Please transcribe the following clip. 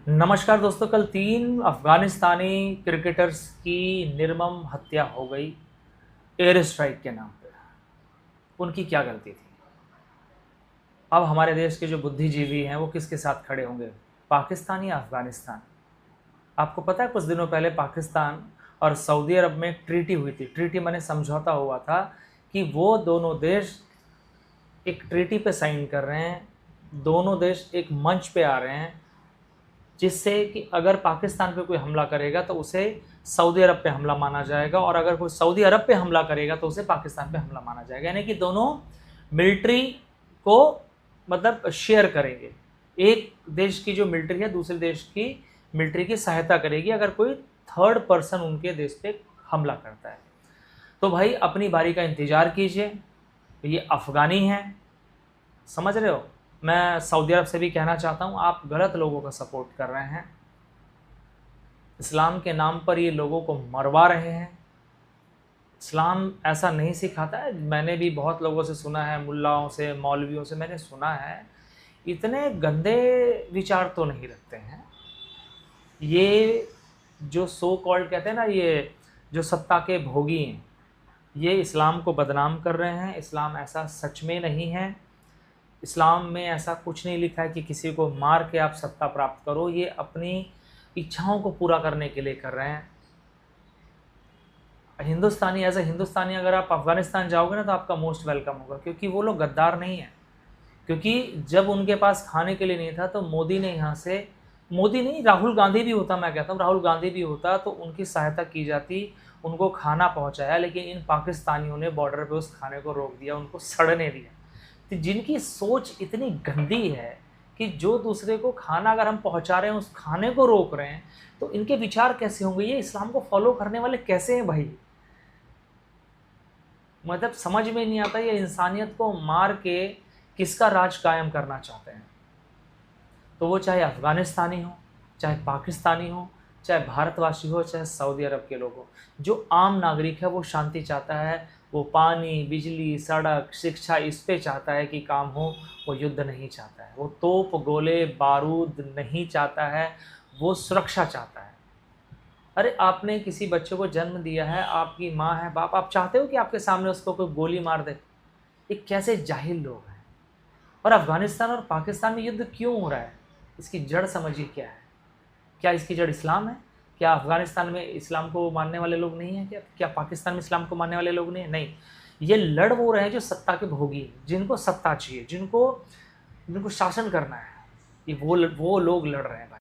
नमस्कार दोस्तों, कल 3 अफ़गानिस्तानी क्रिकेटर्स की निर्मम हत्या हो गई एयर स्ट्राइक के नाम पे। उनकी क्या गलती थी? अब हमारे देश के जो बुद्धिजीवी हैं वो किसके साथ खड़े होंगे, पाकिस्तान या अफ़गानिस्तान? आपको पता है कुछ दिनों पहले पाकिस्तान और सऊदी अरब में एक ट्रीटी हुई थी। ट्रीटी माने समझौता हुआ था कि वो दोनों देश एक ट्रीटी पे साइन कर रहे हैं, दोनों देश एक मंच पे आ रहे हैं जिससे कि अगर पाकिस्तान पे कोई हमला करेगा तो उसे सऊदी अरब पे हमला माना जाएगा, और अगर कोई सऊदी अरब पे हमला करेगा तो उसे पाकिस्तान पे हमला माना जाएगा। यानी कि दोनों मिलिट्री को मतलब शेयर करेंगे। एक देश की जो मिलिट्री है दूसरे देश की मिलिट्री की सहायता करेगी अगर कोई थर्ड पर्सन उनके देश पे हमला करता है। तो भाई अपनी बारी का इंतज़ार कीजिए। ये अफ़गानी हैं, समझ रहे हो? मैं सऊदी अरब से भी कहना चाहता हूँ, आप गलत लोगों का सपोर्ट कर रहे हैं। इस्लाम के नाम पर ये लोगों को मरवा रहे हैं। इस्लाम ऐसा नहीं सिखाता है। मैंने भी बहुत लोगों से सुना है, मुल्लाओं से, मौलवियों से मैंने सुना है, इतने गंदे विचार तो नहीं रखते हैं। ये जो सो कॉल्ड कहते हैं ना, ये जो सत्ता के भोगी हैं, ये इस्लाम को बदनाम कर रहे हैं। इस्लाम ऐसा सच में नहीं है। इस्लाम में ऐसा कुछ नहीं लिखा है कि किसी को मार के आप सत्ता प्राप्त करो। ये अपनी इच्छाओं को पूरा करने के लिए कर रहे हैं। हिंदुस्तानी एज ए हिंदुस्तानी अगर आप अफ़गानिस्तान जाओगे ना तो आपका मोस्ट वेलकम होगा, क्योंकि वो लोग गद्दार नहीं हैं। क्योंकि जब उनके पास खाने के लिए नहीं था तो मोदी ने यहाँ से, मोदी नहीं, राहुल गांधी भी होता, मैं कहता हूँ राहुल गांधी भी होता तो उनकी सहायता की जाती, उनको खाना पहुँचाया। लेकिन इन पाकिस्तानियों ने बॉर्डर पे उस खाने को रोक दिया, उनको सड़ने दिया। तो जिनकी सोच इतनी गंदी है कि जो दूसरे को खाना अगर हम पहुंचा रहे हैं उस खाने को रोक रहे हैं, तो इनके विचार कैसे होंगे? ये इस्लाम को फॉलो करने वाले कैसे हैं भाई? मतलब समझ में नहीं आता, ये इंसानियत को मार के किसका राज कायम करना चाहते हैं। तो वो चाहे अफ़गानिस्तानी हो, चाहे पाकिस्तानी हो, चाहे भारतवासी हो, चाहे सऊदी अरब के लोग हो, जो आम नागरिक है वो शांति चाहता है। वो पानी, बिजली, सड़क, शिक्षा इस पे चाहता है कि काम हो। वो युद्ध नहीं चाहता है, वो तोप, गोले, बारूद नहीं चाहता है, वो सुरक्षा चाहता है। अरे आपने किसी बच्चे को जन्म दिया है, आपकी माँ है, बाप, आप चाहते हो कि आपके सामने उसको कोई गोली मार दे? ये कैसे जाहिल लोग हैं। और अफ़गानिस्तान और पाकिस्तान में युद्ध क्यों हो रहा है, इसकी जड़ समझिए क्या है। क्या इसकी जड़ इस्लाम है? क्या अफ़गानिस्तान में इस्लाम को मानने वाले लोग नहीं हैं? क्या पाकिस्तान में इस्लाम को मानने वाले लोग नहीं हैं? नहीं, ये लड़ वो रहे हैं जो सत्ता के भोगी हैं, जिनको सत्ता चाहिए, जिनको जिनको शासन करना है। ये वो लोग लड़ रहे हैं भाई।